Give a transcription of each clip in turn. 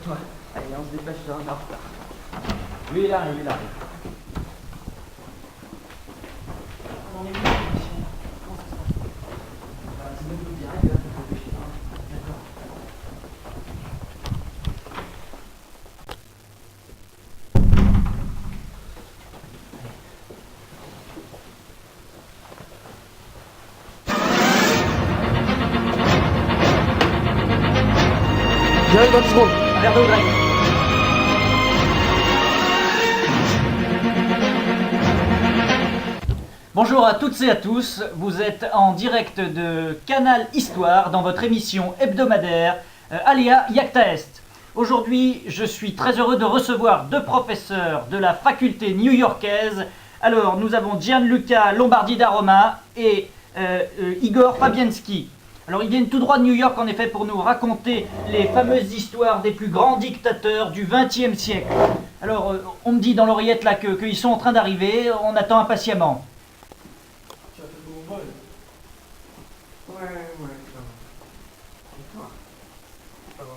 toi. Allez, on se dépêche, on est en retard. Lui, il arrive, il arrive. On en est où, l'émission? Comment ça se passe? C'est même direct, là, faut réfléchir. D'accord. J'arrive dans 10 secondes. Un verre d'eau, Greg. Bonjour à toutes et à tous, vous êtes en direct de Canal Histoire dans votre émission hebdomadaire Aléa Iacta Est. Aujourd'hui, je suis très heureux de recevoir deux professeurs de la faculté new-yorkaise. Alors, nous avons Gianluca Lombardi da Roma et Igor Fabianski. Alors, ils viennent tout droit de New York, en effet, pour nous raconter les fameuses histoires des plus grands dictateurs du XXe siècle. Alors, on me dit dans l'oreillette là qu'ils sont en train d'arriver, on attend impatiemment. Tu as fait mon vol. Ouais, ça va. Et toi? Ça va.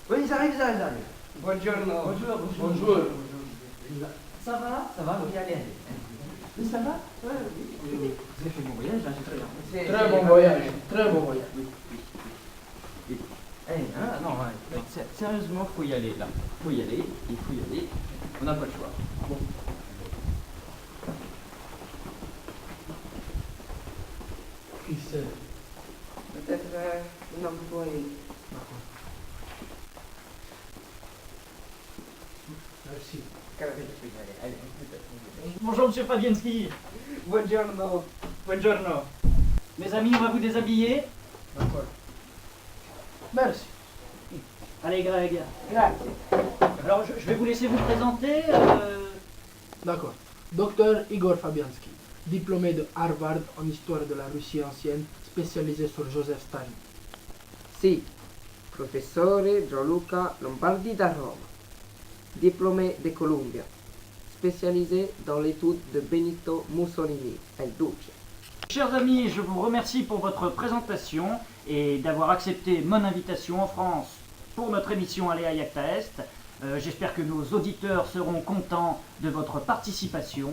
Oui, ils arrivent. Buongiorno. Bonjour. Ça va, oui, allez. Oui, ça va? Oui. Vous avez fait bon voyage, là, c'est très bien. Très bon voyage. Très bon voyage. Allez, non, sérieusement, faut y aller, là. Il faut y aller. On n'a pas le choix. Bon. Qui c'est? Peut-être un employé. Merci. Allez. Bonjour, monsieur Fabianski. Buongiorno. Buongiorno. Mes amis, on va vous déshabiller. D'accord. Merci. Allez, Greg. Grazie. Alors, je vais vous laisser vous présenter. D'accord. Docteur Igor Fabianski, diplômé de Harvard en histoire de la Russie ancienne, spécialisé sur Joseph Staline. Sì, professore Gianluca Lombardi da Roma, diplômé de Columbia, spécialisé dans l'étude de Benito Mussolini, El Duce. Chers amis, je vous remercie pour votre présentation et d'avoir accepté mon invitation en France pour notre émission Aléa Iacta Est. J'espère que nos auditeurs seront contents de votre participation.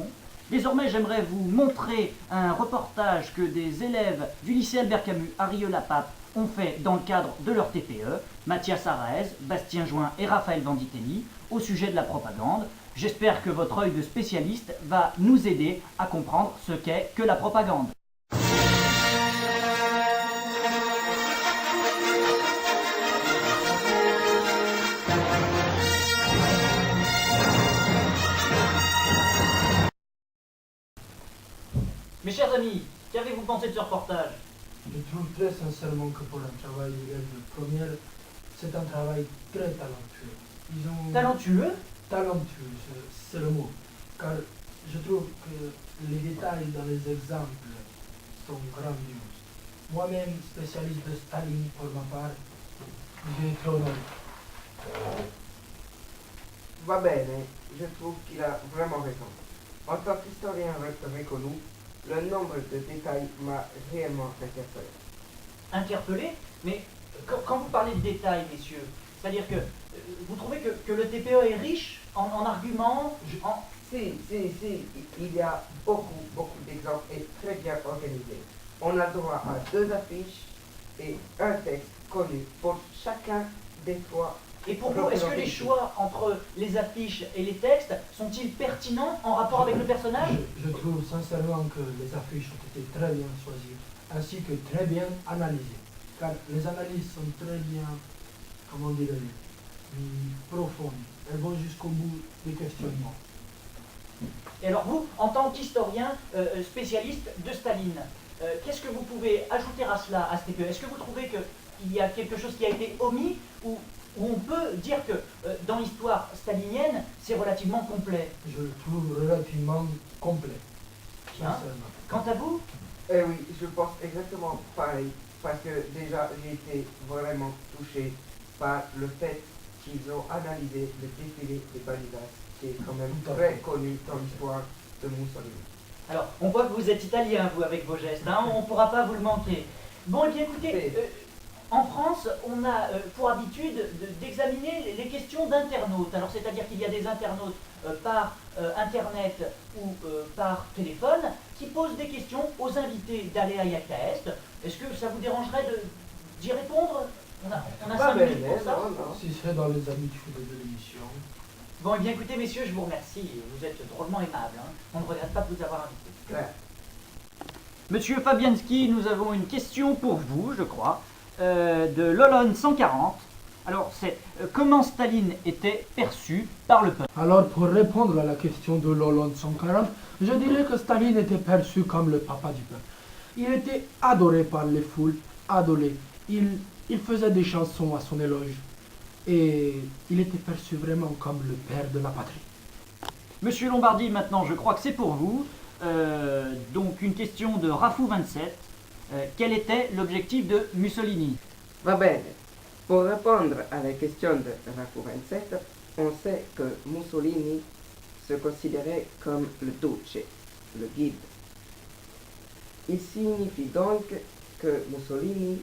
Désormais, j'aimerais vous montrer un reportage que des élèves du lycée Albert Camus à Rieux-la-Pape ont fait dans le cadre de leur TPE, Mathias Arez, Bastien Join et Raphaël Vanditelli, au sujet de la propagande. J'espère que votre œil de spécialiste va nous aider à comprendre ce qu'est que la propagande. Mes chers amis, qu'avez-vous pensé de ce reportage? Je trouve très sincèrement que pour un travail d'élève de première, c'est un travail très talentueux. Ils ont... Talentueux? Talentueux, c'est le mot. Car je trouve que les détails dans les exemples sont grandioses. Moi-même, spécialiste de Staline pour ma part, j'ai été honoré. Va bene, je trouve qu'il a vraiment raison. En tant qu'historien reconnu, le nombre de détails m'a réellement interpellé. Interpellé? Mais quand vous parlez de détails, messieurs, c'est-à-dire que vous trouvez que le TPE est riche en arguments, Si, il y a beaucoup d'exemples et très bien organisés. On a droit à 2 affiches et un texte connu pour chacun des 3. Et pour vous, est-ce que les choix entre les affiches et les textes sont-ils pertinents en rapport avec le personnage? Je trouve sincèrement que les affiches ont été très bien choisies, ainsi que très bien analysées. Car les analyses sont très bien, comment dirais-je, profondes. Elles vont jusqu'au bout des questionnements. Et alors vous, en tant qu'historien spécialiste de Staline, qu'est-ce que vous pouvez ajouter à cela, à ce TPE? Est-ce que vous trouvez qu'il y a quelque chose qui a été omis ou on peut dire que dans l'histoire stalinienne, c'est relativement complet? Je le trouve relativement complet, Bien. sincèrement. Quant à vous? Eh oui, je pense exactement pareil, parce que déjà j'ai été vraiment touché par le fait qu'ils ont analysé le défilé des Barilas, qui est quand même Tout à très fait. connu dans l'histoire de Mussolini. Alors, on voit que vous êtes italien, vous, avec vos gestes, hein, on ne pourra pas vous le manquer. Bon, eh bien écoutez, en France, on a pour habitude d'examiner les questions d'internautes. Alors, c'est-à-dire qu'il y a des internautes par Internet ou par téléphone qui posent des questions aux invités d'Alea Iacta Est. Est-ce que ça vous dérangerait d'y répondre? On a 5 minutes pour ça. Si c'est dans les habitudes de l'émission. Bon, eh bien écoutez, messieurs, je vous remercie. Vous êtes drôlement aimables. Hein. On ne regrette pas de vous avoir invité. Ouais. Monsieur Fabianski, nous avons une question pour vous, je crois, de Lolon 140. Alors, c'est comment Staline était perçu par le peuple? Alors, pour répondre à la question de Lolon 140, je dirais que Staline était perçu comme le papa du peuple. Il était adoré par les foules, adoré. Il faisait des chansons à son éloge. Et il était perçu vraiment comme le père de la patrie. Monsieur Lombardi, maintenant, je crois que c'est pour vous. Donc, une question de Rafou27. Quel était l'objectif de Mussolini? Va bene. Pour répondre à la question de Rafu 27, on sait que Mussolini se considérait comme le duce, le guide. Il signifie donc que Mussolini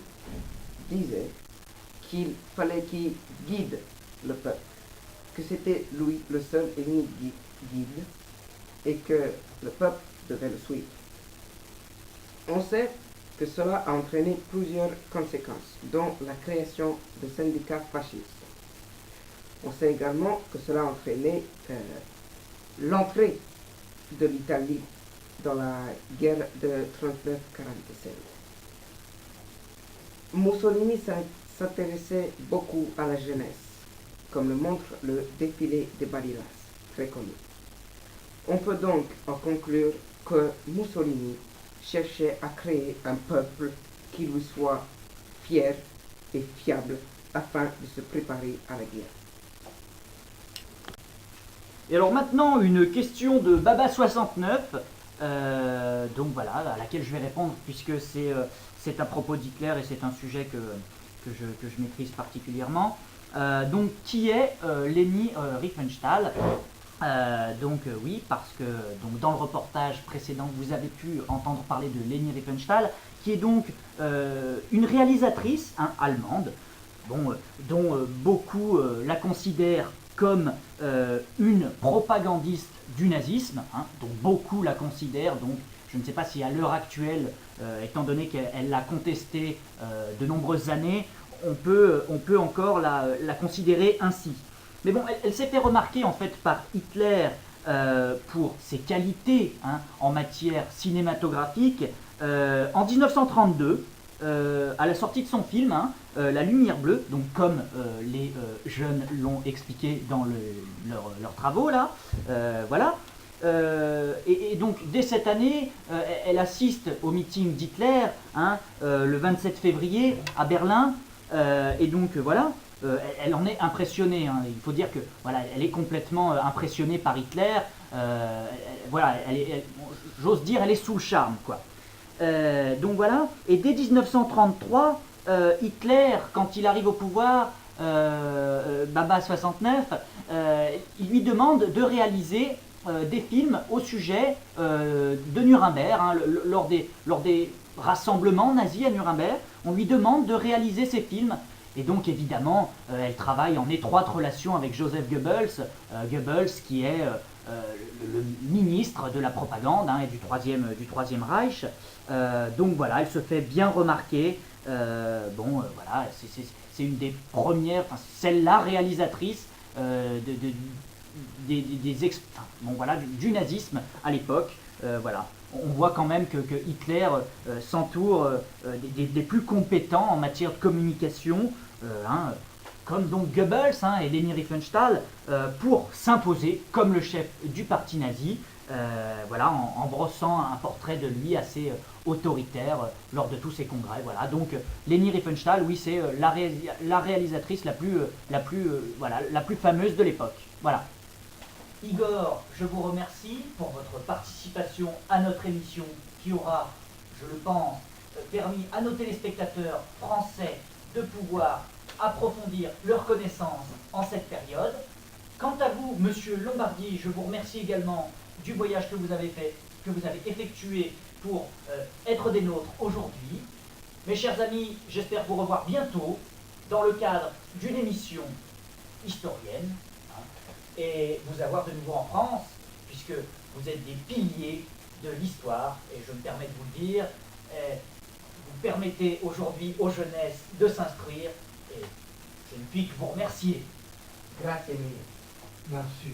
disait qu'il fallait qu'il guide le peuple, que c'était lui le seul et unique guide et que le peuple devait le suivre. On sait que cela a entraîné plusieurs conséquences, dont la création de syndicats fascistes. On sait également que cela a entraîné l'entrée de l'Italie dans la guerre de 39-47. Mussolini s'intéressait beaucoup à la jeunesse, comme le montre le défilé des Barilas, très connu. On peut donc en conclure que Mussolini cherchait à créer un peuple qui lui soit fier et fiable afin de se préparer à la guerre. Et alors maintenant, une question de Baba69, donc voilà, à laquelle je vais répondre puisque c'est à propos d'Hitler et c'est un sujet que je maîtrise particulièrement. Donc, qui est Leni Riefenstahl? Oui, parce que donc, dans le reportage précédent, vous avez pu entendre parler de Leni Riefenstahl, qui est donc une réalisatrice allemande, dont beaucoup la considèrent comme une propagandiste du nazisme, hein, dont beaucoup la considèrent, donc je ne sais pas si à l'heure actuelle, étant donné qu'elle l'a contesté de nombreuses années, on peut encore la considérer ainsi. Mais bon, elle s'est fait remarquer en fait par Hitler pour ses qualités hein, en matière cinématographique en 1932, à la sortie de son film, hein, La Lumière Bleue, donc comme les jeunes l'ont expliqué dans leurs travaux là, voilà. Et donc dès cette année, elle assiste au meeting d'Hitler, hein, le 27 février à Berlin, et donc voilà. Elle en est impressionnée. Hein. Il faut dire que voilà, elle est complètement impressionnée par Hitler. Voilà, j'ose dire, elle est sous le charme, quoi. Donc voilà. Et dès 1933, Hitler, quand il arrive au pouvoir, Baba 69, il lui demande de réaliser des films au sujet de Nuremberg, hein, lors des rassemblements nazis à Nuremberg. On lui demande de réaliser ces films. Et donc évidemment, elle travaille en étroite relation avec Joseph Goebbels, Goebbels qui est le ministre de la propagande hein, et du Troisième Reich. Donc voilà, elle se fait bien remarquer. Voilà, c'est une des premières, enfin, c'est la réalisatrice du nazisme à l'époque. Voilà. On voit quand même que Hitler s'entoure des plus compétents en matière de communication, hein, comme donc Goebbels hein, et Leni Riefenstahl, pour s'imposer comme le chef du parti nazi, voilà, en brossant un portrait de lui assez autoritaire lors de tous ses congrès. Voilà. Donc Leni Riefenstahl, oui, c'est la réalisatrice la plus fameuse de l'époque. Voilà. Igor, je vous remercie pour votre participation à notre émission qui aura, je le pense, permis à nos téléspectateurs français de pouvoir approfondir leurs connaissances en cette période. Quant à vous, Monsieur Lombardi, je vous remercie également du voyage que vous avez fait, que vous avez effectué pour être des nôtres aujourd'hui. Mes chers amis, j'espère vous revoir bientôt dans le cadre d'une émission historienne, hein, et vous avoir de nouveau en France, puisque vous êtes des piliers de l'histoire, et je me permets de vous le dire, vous permettez aujourd'hui aux jeunesses de s'instruire, et je ne puis que vous remercier. Grazie mille. Merci.